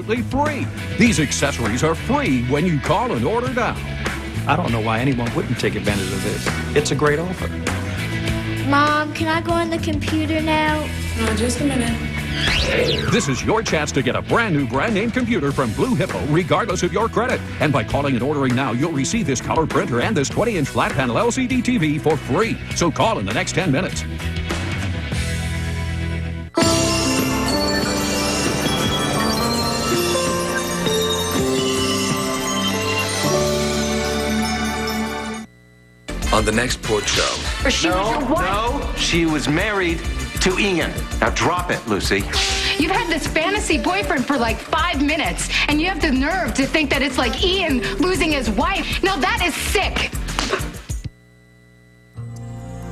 free. These accessories are free when you call and order now. I don't know why anyone wouldn't take advantage of this. It's a great offer. Mom, can I go on the computer now? Just a minute. This is your chance to get a brand new brand name computer from Blue Hippo, regardless of your credit. And by calling and ordering now, you'll receive this color printer and this 20-inch flat panel LCD TV for free. So call in the next 10 minutes. On the next Porch Show. She was your wife. No, she was married to Ian. Now drop it, Lucy. You've had this fantasy boyfriend for like 5 minutes, and you have the nerve to think that it's like Ian losing his wife. Now that is sick.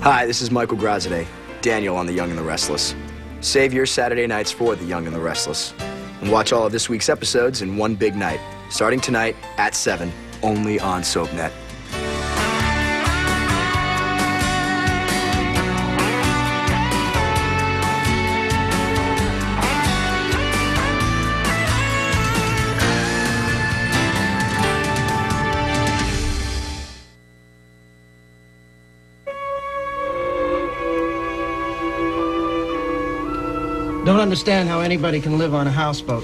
Hi, this is Michael Grazade, Daniel on The Young and the Restless. Save your Saturday nights for The Young and the Restless. And watch all of this week's episodes in one big night, starting tonight at 7, only on SoapNet. Don't understand how anybody can live on a houseboat.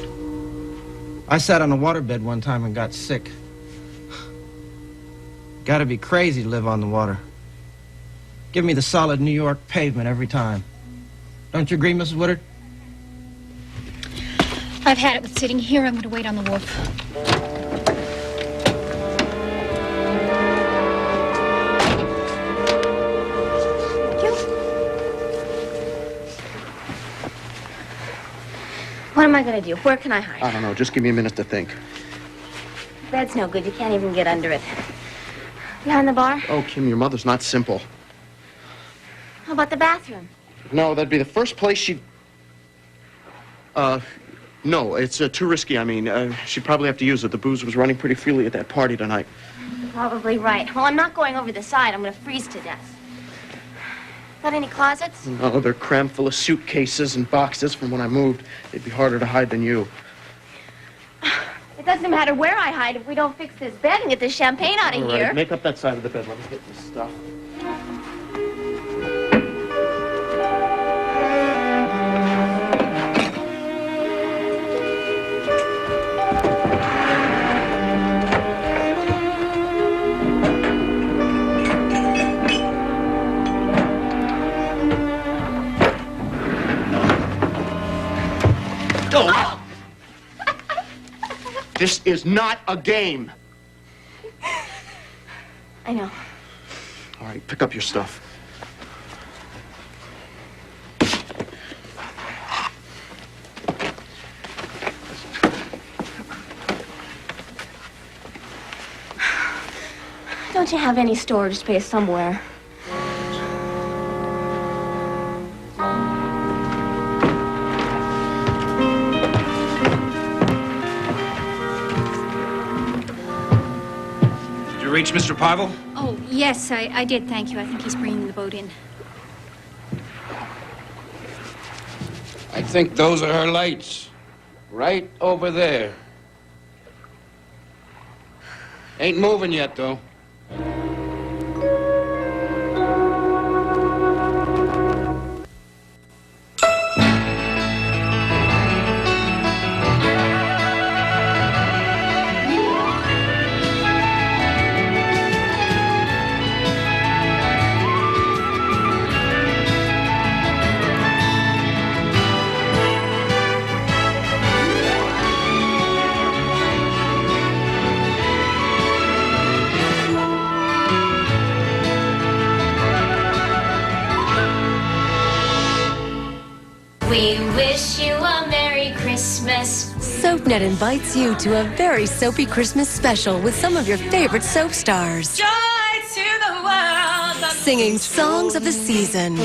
I sat on a waterbed one time and got sick. Gotta be crazy to live on the water. Give me the solid New York pavement every time. Don't you agree, Mrs. Woodard? I've had it with sitting here. I'm going to wait on the wharf. What am I going to do? Where can I hide? I don't know. Just give me a minute to think. Bed's no good. You can't even get under it. Behind the bar? Oh, Kim, your mother's not simple. How about the bathroom? No, that'd be the first place she'd... No, it's too risky. I mean, she'd probably have to use it. The booze was running pretty freely at that party tonight. You're probably right. Well, I'm not going over the side. I'm going to freeze to death. Got any closets? No, they're crammed full of suitcases and boxes from when I moved. They'd be harder to hide than you. It doesn't matter where I hide if we don't fix this bed and get this champagne out of All here. right, make up that side of the bed. Let me get this stuff. This is not a game. I know. All right, pick up your stuff. Don't you have any storage space somewhere? Reach Mr. Pavel? Oh, yes, I did, thank you. I think he's bringing the boat in. I think those are her lights. Right over there. Ain't moving yet, though. We wish you a Merry Christmas. SoapNet invites you to a very soapy Christmas special with some of your favorite soap stars. Joy to the world. Singing songs of the season.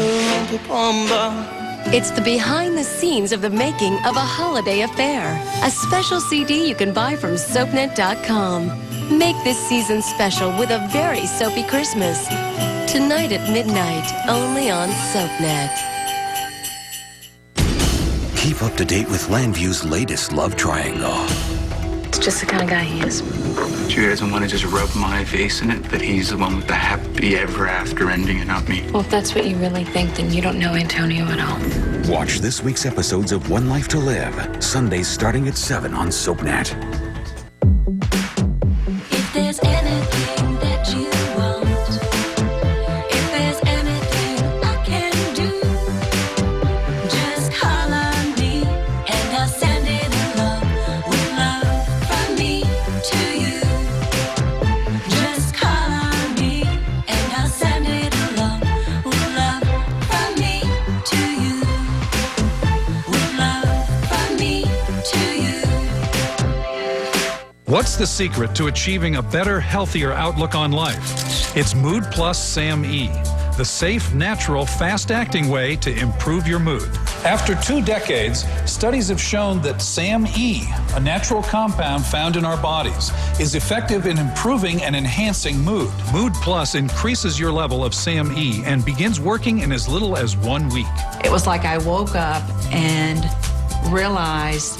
It's the behind the scenes of the making of a holiday affair. A special CD you can buy from SoapNet.com. Make this season special with a very soapy Christmas. Tonight at midnight, only on SoapNet. Keep up to date with Landview's latest love triangle. It's just the kind of guy he is. She doesn't want to just rub my face in it, that he's the one with the happy ever after ending and not me. Well, if that's what you really think, then you don't know Antonio at all. Watch this week's episodes of One Life to Live, Sundays starting at 7 on SoapNet. If there's anything that you want, if there's anything I can do, just call on me and I'll send it along with love from me to you. Just call on me and I'll send it along with love from me to you. With love from me to you. What's the secret to achieving a better, healthier outlook on life? It's Mood Plus SAM-E, the safe, natural, fast-acting way to improve your mood. After 2 decades, studies have shown that SAM-E, a natural compound found in our bodies, is effective in improving and enhancing mood. Mood Plus increases your level of SAM-E and begins working in as little as 1 week. It was like I woke up and realized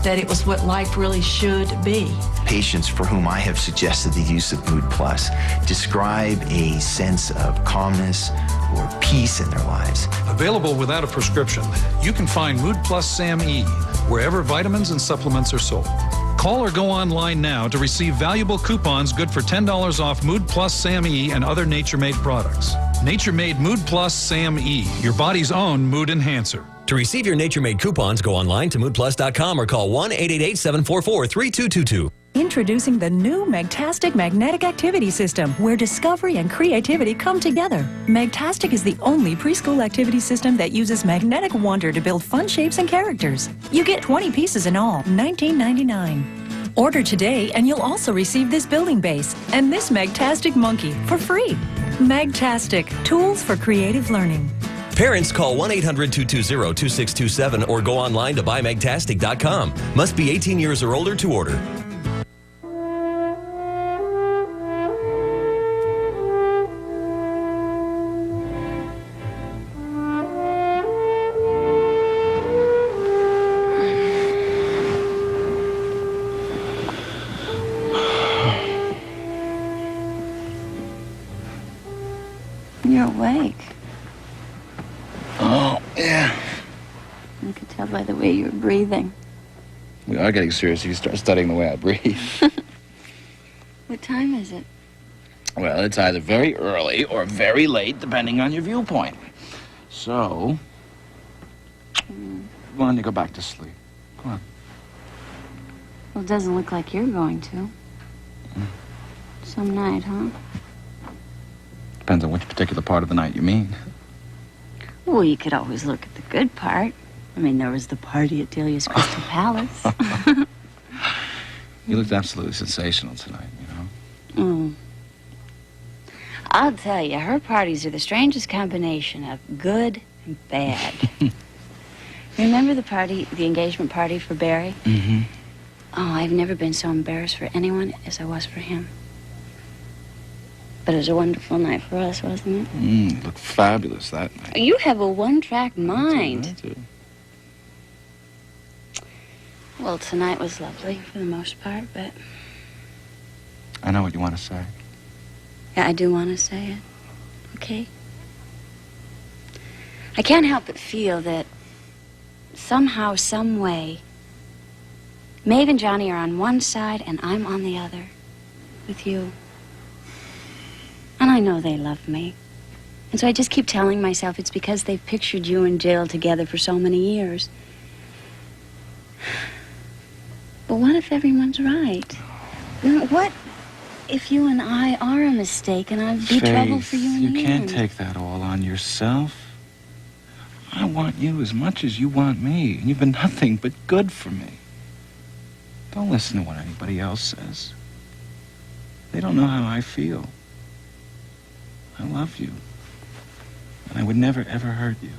that it was what life really should be. Patients for whom I have suggested the use of Mood Plus describe a sense of calmness or peace in their lives. Available without a prescription, you can find Mood Plus SAM-E wherever vitamins and supplements are sold. Call or go online now to receive valuable coupons good for $10 off Mood Plus SAM-E and other Nature Made products. Nature Made Mood Plus SAM-E, your body's own mood enhancer. To receive your Nature Made coupons, go online to moodplus.com or call 1-888-744-3222. Introducing the new Megtastic Magnetic Activity System, where discovery and creativity come together. Megtastic is the only preschool activity system that uses magnetic wonder to build fun shapes and characters. You get 20 pieces in all, $19.99. Order today and you'll also receive this building base and this Megtastic monkey for free. Megtastic, tools for creative learning. Parents, call 1-800-220-2627 or go online to buymegtastic.com. Must be 18 years or older to order. You're awake. Oh, yeah. I could tell by the way you're breathing. We are getting serious if you start studying the way I breathe. What time is it? Well, it's either very early or very late, depending on your viewpoint. So, why don't you go back to sleep? Come on. Well, it doesn't look like you're going to. Some night, huh? Depends on which particular part of the night you mean. Well, you could always look at the good part. I mean, there was the party at Delia's Crystal Palace. You looked absolutely sensational tonight, you know? I'll tell you, her parties are the strangest combination of good and bad. Remember the party, the engagement party for Barry? Mm-hmm. Oh, I've never been so embarrassed for anyone as I was for him. But it was a wonderful night for us, wasn't it? You looked fabulous that night. You have a one-track mind. I do. Well, tonight was lovely for the most part, but I know what you want to say. yeah, I do want to say it. Okay? I can't help but feel that somehow, some way, Maeve and Johnny are on one side and I'm on the other with you. And I know they love me. And so I just keep telling myself it's because they've pictured you and Jill together for so many years. But what if everyone's right? What if you and I are a mistake and I'd be trouble for you in the end? You can't take that all on yourself. I want you as much as you want me. And you've been nothing but good for me. Don't listen to what anybody else says. They don't know how I feel. I love you. And I would never, ever hurt you.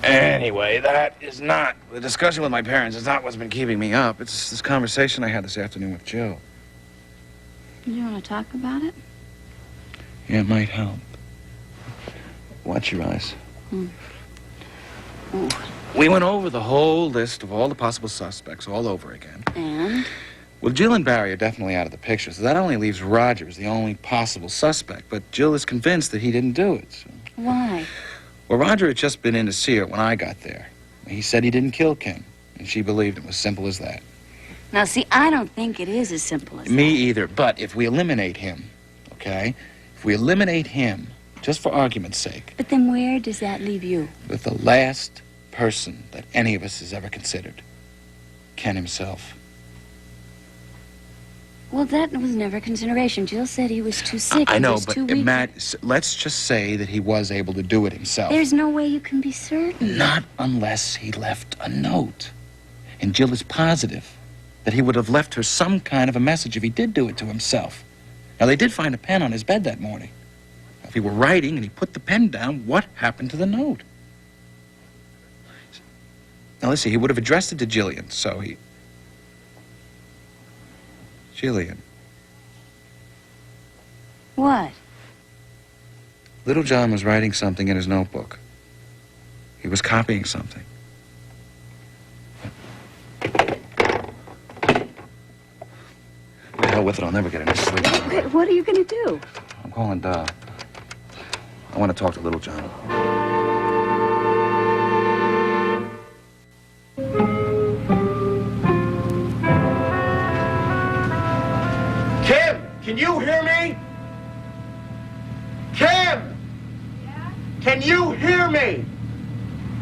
Anyway, that is not... The discussion with my parents is not what's been keeping me up. It's this conversation I had this afternoon with Jill. You want to talk about it? Yeah, it might help. Watch your eyes. Hmm. Ooh. We went over the whole list of all the possible suspects all over again. And? Well, Jill and Barry are definitely out of the picture, so that only leaves Roger as the only possible suspect. But Jill is convinced that he didn't do it. So. Why? Well, Roger had just been in to see her when I got there. He said he didn't kill Kim, and she believed it was simple as that. Now, see, I don't think it is as simple as Me either, but if we eliminate him, okay? If we eliminate him, just for argument's sake, But then where does that leave you? with the last person that any of us has ever considered, Ken himself. Well, that was never a consideration. Jill said he was too sick. I he know, was but too weak. Matt, let's just say that he was able to do it himself. There's no way you can be certain. Not unless he left a note. And Jill is positive that he would have left her some kind of a message if he did do it to himself. Now, they did find a pen on his bed that morning. If he were writing and he put the pen down, what happened to the note? Now, let's see, he would have addressed it to Jillian, so he... Jillian. What? Little John was writing something in his notebook. He was copying something. The hell with it, I'll never get any sleep. What are you going to do? I'm calling Doc. I want to talk to Little John. Kim, can you hear me? Kim! Yeah? Can you hear me?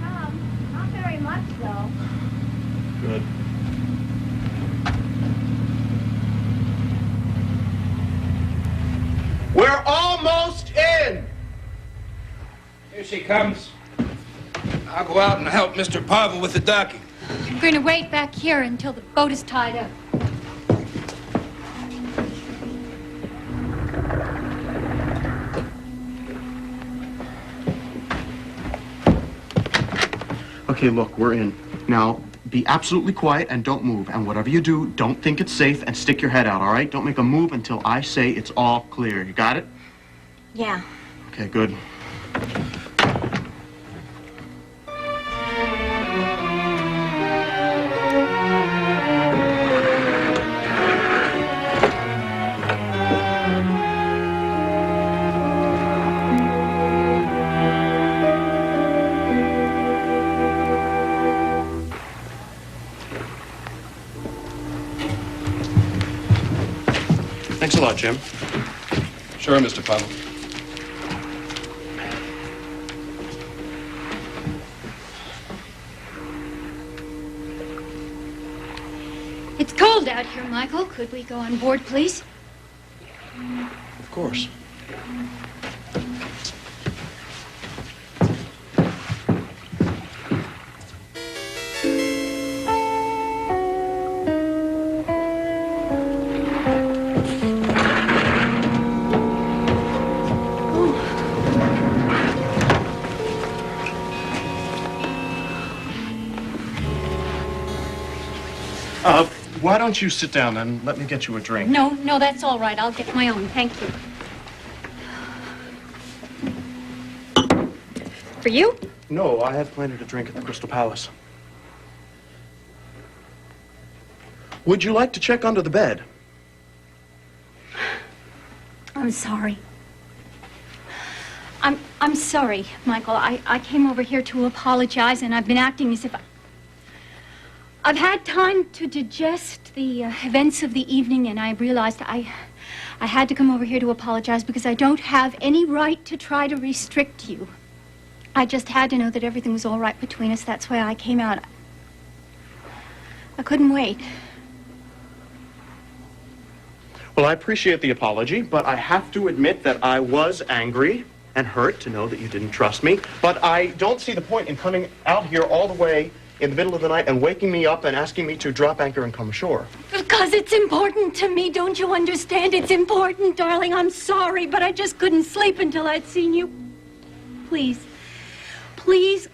Not very much, though. Good. We're almost in! Here she comes. I'll go out and help Mr. Pavel with the docking. I'm going to wait back here until the boat is tied up. Okay, look, we're in. Now, be absolutely quiet and don't move. And whatever you do, don't think it's safe and stick your head out, all right? Don't make a move until I say it's all clear. You got it? Yeah. Okay, good. Thanks a lot, Jim. Sure, Mr. Pavel. It's cold out here, Michael. Could we go on board, please? Of course. Why don't you sit down and let me get you a drink? No, that's all right. I'll get my own. Thank you. For you? No, I had planned a drink at the Crystal Palace. Would you like to check under the bed? I'm sorry. I'm sorry, Michael. I came over here to apologize, and I've been acting as if I've had time to digest the events of the evening, and I realized I had to come over here to apologize because I don't have any right to try to restrict you. I just had to know that everything was all right between us. That's why I came out. I couldn't wait. Well, I appreciate the apology, but I have to admit that I was angry and hurt to know that you didn't trust me. But I don't see the point in coming out here all the way in the middle of the night and waking me up and asking me to drop anchor and come ashore. Because it's important to me, don't you understand? It's important, darling. I'm sorry, but I just couldn't sleep until I'd seen you. Please,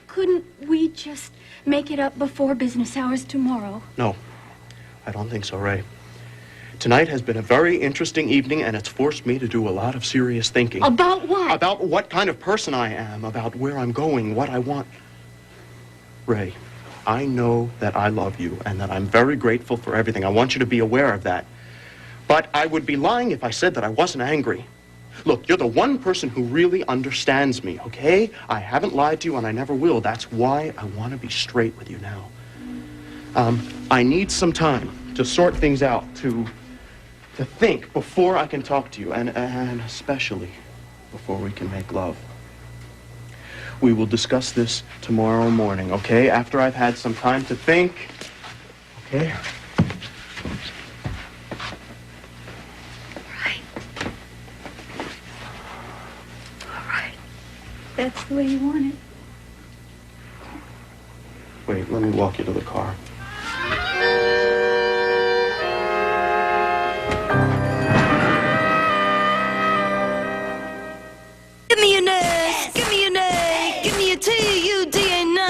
couldn't we just make it up before business hours tomorrow? No, I don't think so, Ray. Tonight has been a very interesting evening, and it's forced me to do a lot of serious thinking. About what? About what kind of person I am, about where I'm going, what I want. Ray, I know that I love you and that I'm very grateful for everything. I want you to be aware of that. But I would be lying if I said that I wasn't angry. Look, you're the one person who really understands me, okay? I haven't lied to you and I never will. That's why I want to be straight with you now. I need some time to sort things out, to think before I can talk to you, and especially before we can make love. We will discuss this tomorrow morning, okay? After I've had some time to think, okay? That's the way you want it. Wait, let me walk you to the car. Give me an S, give me an A, give me a T-U-D-A-9.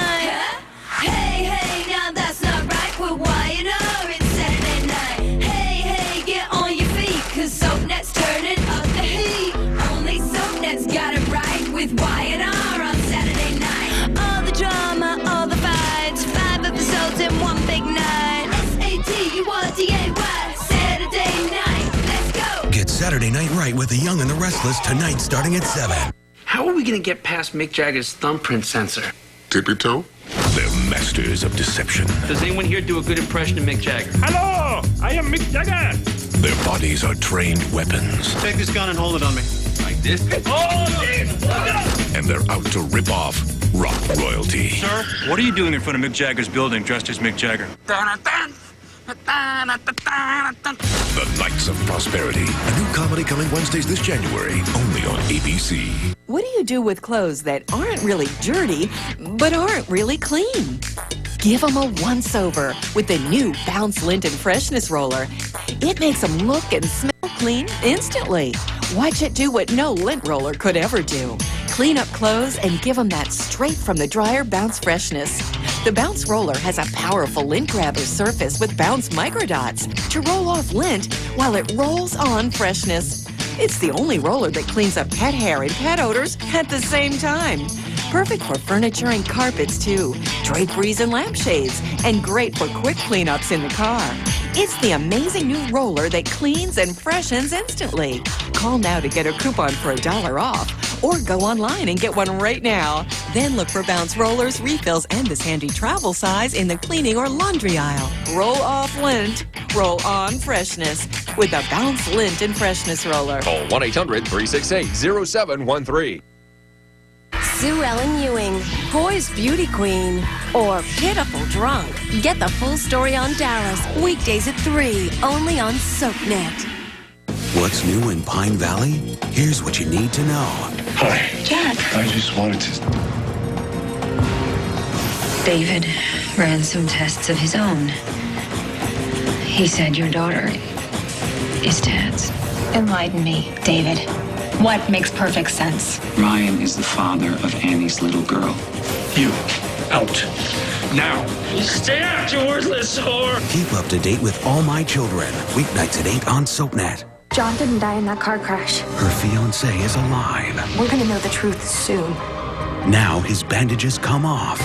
Hey, hey, now that's not right. We're Y&R, it's Saturday night. Hey, hey, get on your feet, cause SoapNet's turning up the heat. Only SoapNet's got it right with Y&R on Saturday night. All the drama, all the fights, 5 episodes in one big night. S-A-T-U-R-D-A-Y, Saturday night, let's go. Get Saturday Night Right with The Young and the Restless tonight starting at 7. How are we gonna get past Mick Jagger's thumbprint sensor? Tippy toe? They're masters of deception. Does anyone here do a good impression of Mick Jagger? Hello, I am Mick Jagger. Their bodies are trained weapons. Take this gun and hold it on me. Like this? Oh, Jesus, look out! And they're out to rip off rock royalty. Sir, what are you doing in front of Mick Jagger's building dressed as Mick Jagger? The Knights of Prosperity. A new comedy coming Wednesdays this January, only on ABC. What do you do with clothes that aren't really dirty, but aren't really clean? Give them a once-over with the new Bounce Lint and Freshness Roller. It makes them look and smell clean instantly. Watch it do what no lint roller could ever do. Clean up clothes and give them that straight-from-the-dryer Bounce Freshness. The Bounce Roller has a powerful lint grabber surface with Bounce microdots to roll off lint while it rolls on freshness. It's the only roller that cleans up pet hair and pet odors at the same time. Perfect for furniture and carpets, too, draperies and lampshades, and great for quick cleanups in the car. It's the amazing new roller that cleans and freshens instantly. Call now to get a coupon for $1 off, or go online and get one right now. Then look for Bounce rollers, refills, and this handy travel size in the cleaning or laundry aisle. Roll off lint, roll on freshness with the Bounce Lint and Freshness Roller. Call 1-800-368-0713. Sue Ellen Ewing, Boy's Beauty Queen, or Pitiful Drunk. Get the full story on Dallas, weekdays at 3, only on SoapNet. What's new in Pine Valley? Here's what you need to know. Hi. Jack. I just wanted to... David ran some tests of his own. He said your daughter is Tad's. Enlighten me, David. What makes perfect sense? Ryan is the father of Annie's little girl. You. Out. Now. Stay out, you worthless whore! Keep up to date with All My Children. Weeknights at 8 on SoapNet. John didn't die in that car crash. Her fiancé is alive. We're gonna know the truth soon. Now his bandages come off.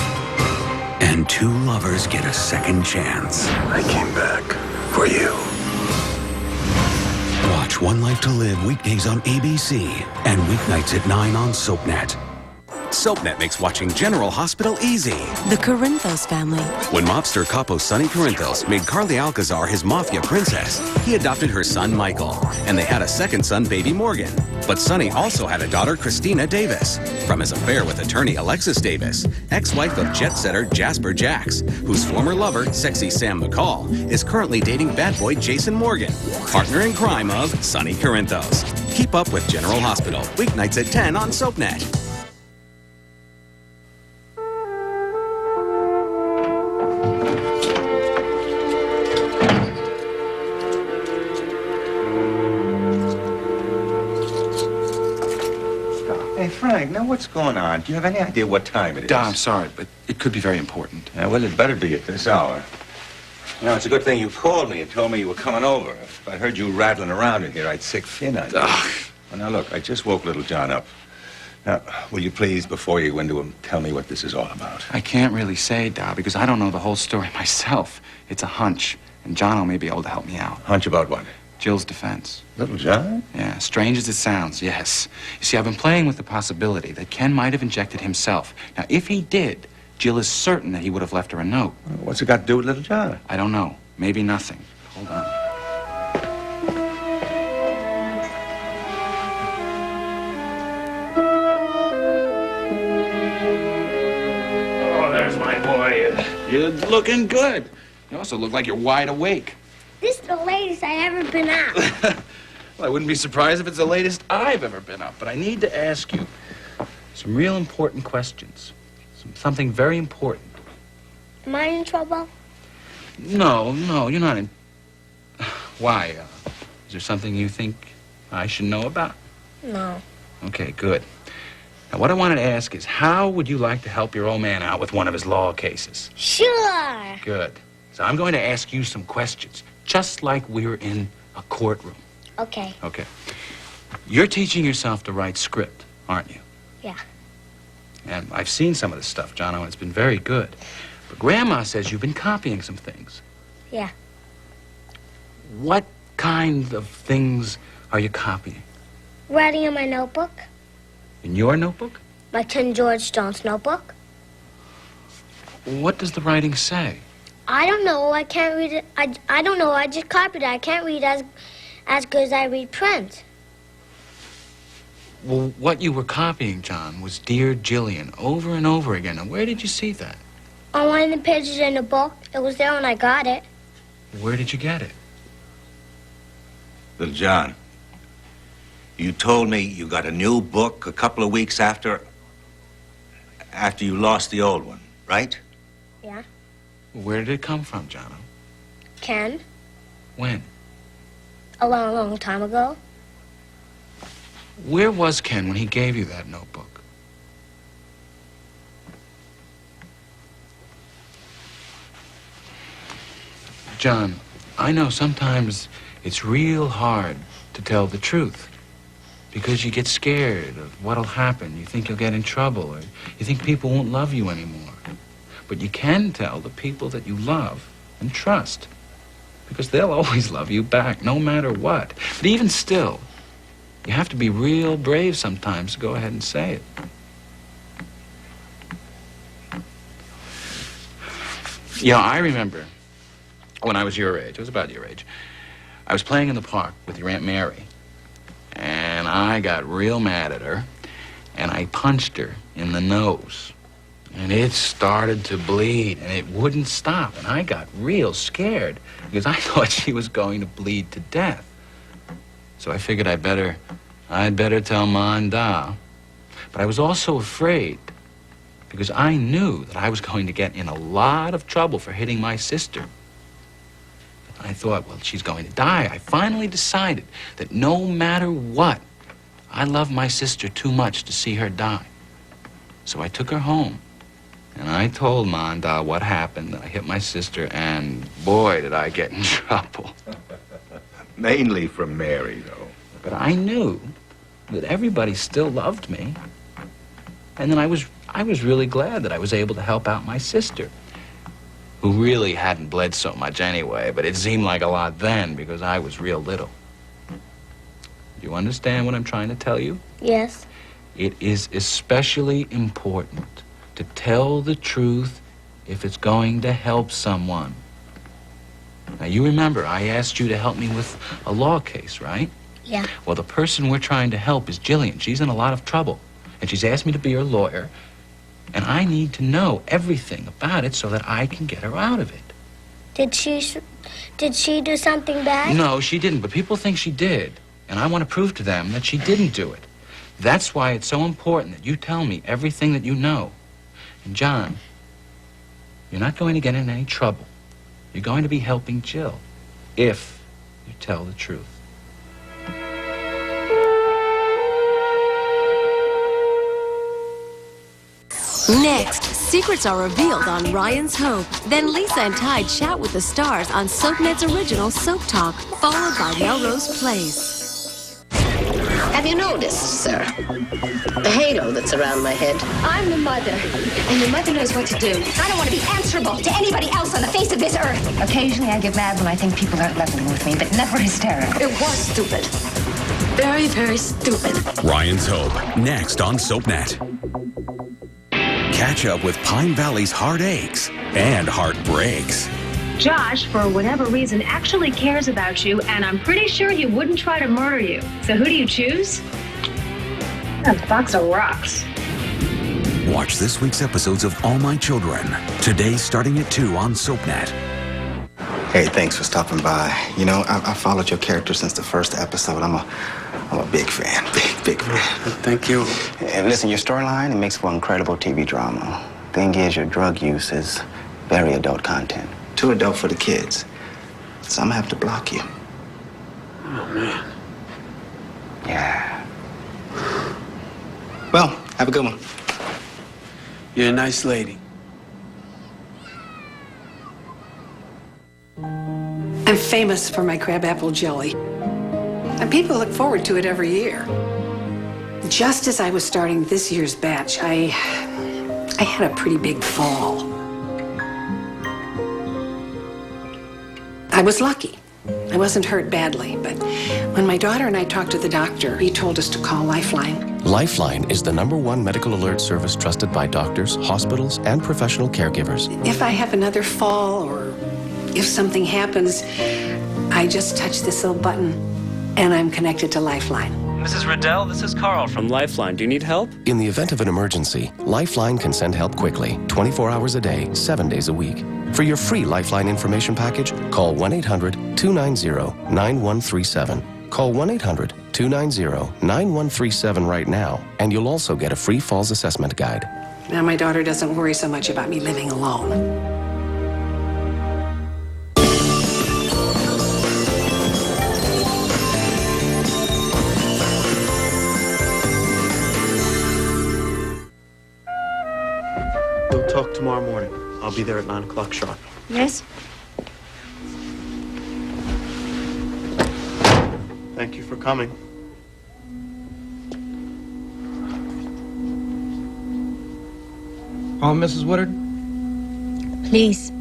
And 2 lovers get a second chance. I came back for you. Watch One Life to Live weekdays on ABC and weeknights at 9 on SoapNet. SoapNet makes watching General Hospital easy. The Corinthos family. When mobster capo Sonny Corinthos made Carly Alcazar his mafia princess, he adopted her son Michael, and they had a second son, baby Morgan. But Sonny also had a daughter, Christina Davis, from his affair with attorney Alexis Davis, ex-wife of jet-setter Jasper Jacks, whose former lover, sexy Sam McCall, is currently dating bad boy Jason Morgan, partner in crime of Sonny Corinthos. Keep up with General Hospital, weeknights at 10 on SoapNet. Hey, Frank, now what's going on? Do you have any idea what time it is? I'm sorry, but it could be very important. Well, it better be at this hour. You know, it's a good thing you called me and told me you were coming over. If I heard you rattling around in here, I'd sick fin on you. Well, now, look, I just woke little John up. Now, will you please, before you go into him, tell me what this is all about? I can't really say, Da, because I don't know the whole story myself. It's a hunch, and Jono may be able to help me out. Hunch about what? Jill's defense. Little John? Yeah, strange as it sounds, yes. You see, I've been playing with the possibility that Ken might have injected himself. Now, if he did, Jill is certain that he would have left her a note. What's it got to do with little John? I don't know. Maybe nothing. Hold on. Oh, there's my boy. You're looking good. You also look like you're wide awake. This is the latest I ever been out. Well, I wouldn't be surprised if it's the latest I've ever been up, but I need to ask you some real important questions. Something very important. Am I in trouble? No, you're not in... Why? Is there something you think I should know about? No. Okay, good. Now, what I wanted to ask is, how would you like to help your old man out with one of his law cases? Sure. Good. So I'm going to ask you some questions, just like we're in a courtroom. Okay. Okay. You're teaching yourself to write script, aren't you? Yeah. And I've seen some of this stuff, Jono, and it's been very good. But Grandma says you've been copying some things. Yeah. What kind of things are you copying? Writing in my notebook. In your notebook? My Ken George Jones notebook. What does the writing say? I don't know. I can't read it. I don't know. I just copied it. I can't read as good as I read print. Well, what you were copying, John, was Dear Jillian over and over again. Now, where did you see that? On one of the pages in the book. It was there when I got it. Where did you get it? Little John, you told me you got a new book a couple of weeks after you lost the old one, right? Yeah. Where did it come from, Jono? Ken. When? A long, long time ago. Where was Ken when he gave you that notebook? John, I know sometimes it's real hard to tell the truth because you get scared of what'll happen. You think you'll get in trouble, or you think people won't love you anymore. But you can tell the people that you love and trust because they'll always love you back, no matter what. But even still, you have to be real brave sometimes to go ahead and say it. You know, I remember when I was your age, I was about your age, I was playing in the park with your Aunt Mary, and I got real mad at her, and I punched her in the nose. And it started to bleed, and it wouldn't stop. And I got real scared because I thought she was going to bleed to death. So I figured I'd better tell Ma and Da. But I was also afraid because I knew that I was going to get in a lot of trouble for hitting my sister. I thought, well, she's going to die. I finally decided that no matter what, I love my sister too much to see her die. So I took her home. And I told Ma and Da what happened. I hit my sister, and boy, did I get in trouble. Mainly from Mary, though. But I knew that everybody still loved me. And then I was really glad that I was able to help out my sister, who really hadn't bled so much anyway, but it seemed like a lot then because I was real little. Do you understand what I'm trying to tell you? Yes. It is especially important to tell the truth if it's going to help someone. Now, you remember, I asked you to help me with a law case, right? Yeah. Well, the person we're trying to help is Jillian. She's in a lot of trouble, and she's asked me to be her lawyer, and I need to know everything about it so that I can get her out of it. Did she do something bad? No, she didn't, but people think she did, and I want to prove to them that she didn't do it. That's why it's so important that you tell me everything that you know. And John, you're not going to get in any trouble. You're going to be helping Jill if you tell the truth. Next Secrets are revealed on Ryan's Hope. Then Lisa and Ty chat with the stars on SoapNet's original Soap Talk, followed by Melrose Place. Have you noticed, sir, the halo that's around my head? I'm the mother, and the mother knows what to do. I don't want to be answerable to anybody else on the face of this earth. Occasionally I get mad when I think people aren't leveling with me, but never hysterical. It was stupid. Very, very stupid. Ryan's Hope, next on SoapNet. Catch up with Pine Valley's heartaches and heartbreaks. Josh, for whatever reason, actually cares about you, and I'm pretty sure he wouldn't try to murder you. So who do you choose? A box of rocks. Watch this week's episodes of All My Children, today starting at 2 on SoapNet. Hey, thanks for stopping by. You know, I followed your character since the first episode. I'm a big fan. Big fan. Thank you. And listen, your storyline, it makes for incredible TV drama. Thing is, your drug use is very adult content. Too adult for the kids. So I'm gonna have to block you. Oh, man. Yeah. Well, have a good one. You're a nice lady. I'm famous for my crabapple jelly, and people look forward to it every year. Just as I was starting this year's batch, I had a pretty big fall. I was lucky. I wasn't hurt badly, but when my daughter and I talked to the doctor, he told us to call Lifeline. Lifeline is the #1 medical alert service trusted by doctors, hospitals, and professional caregivers. If I have another fall or if something happens, I just touch this little button and I'm connected to Lifeline. Mrs. Riddell, this is Carl from Lifeline. Do you need help? In the event of an emergency, Lifeline can send help quickly, 24 hours a day, 7 days a week. For your free Lifeline information package, call 1-800-290-9137. Call 1-800-290-9137 right now, and you'll also get a free falls assessment guide. Now my daughter doesn't worry so much about me living alone. We'll talk tomorrow morning. I'll be there at 9 o'clock sharp. Yes? Thank you for coming. Oh, Mrs. Woodard? Please.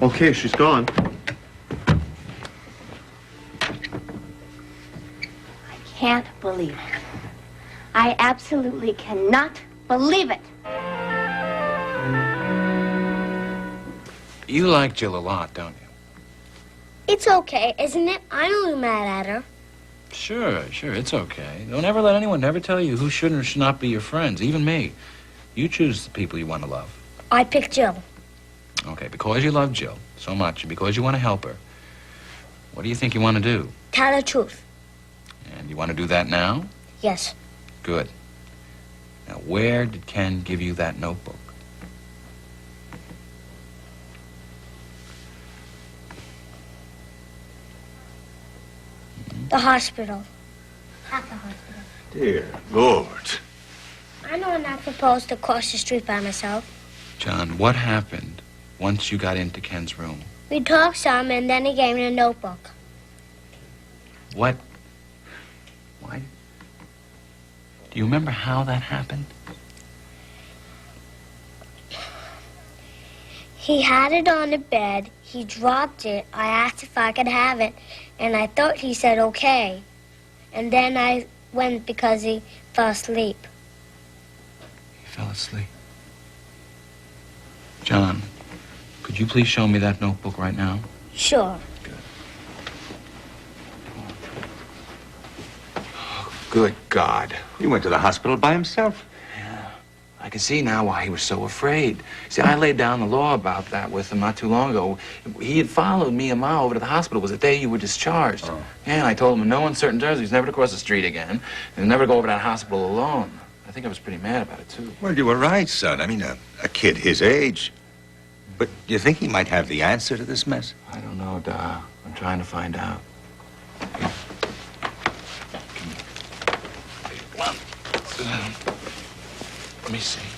Okay, she's gone. Can't believe it. I absolutely cannot believe it. You like Jill a lot, don't you? It's okay, isn't it? I'm only mad at her. Sure, it's okay. Don't ever let anyone ever tell you who should or should not be your friends, even me. You choose the people you want to love. I picked Jill. Okay, because you love Jill so much and because you want to help her, what do you think you want to do? Tell the truth. And you want to do that now? Yes. Good. Now, where did Ken give you that notebook? The hospital. At the hospital. Dear Lord. I know I'm not supposed to cross the street by myself. John, what happened once you got into Ken's room? We talked some, and then he gave me a notebook. What? Why? Do you remember how that happened? He had it on the bed. He dropped it. I asked if I could have it, and I thought he said okay. And then I went because he fell asleep. He fell asleep. John, could you please show me that notebook right now? Sure. Good God. He went to the hospital by himself. I can see now why he was so afraid. See, I laid down the law about that with him not too long ago. He had followed me a mile over to the hospital. It was the day you were discharged. Oh. Yeah, and I told him in no uncertain terms he's never to cross the street again and never go over to that hospital alone. I think I was pretty mad about it, too. Well, you were right, son. I mean, a kid his age. But do you think he might have the answer to this mess? I don't know, Da. I'm trying to find out. Here. Let me see.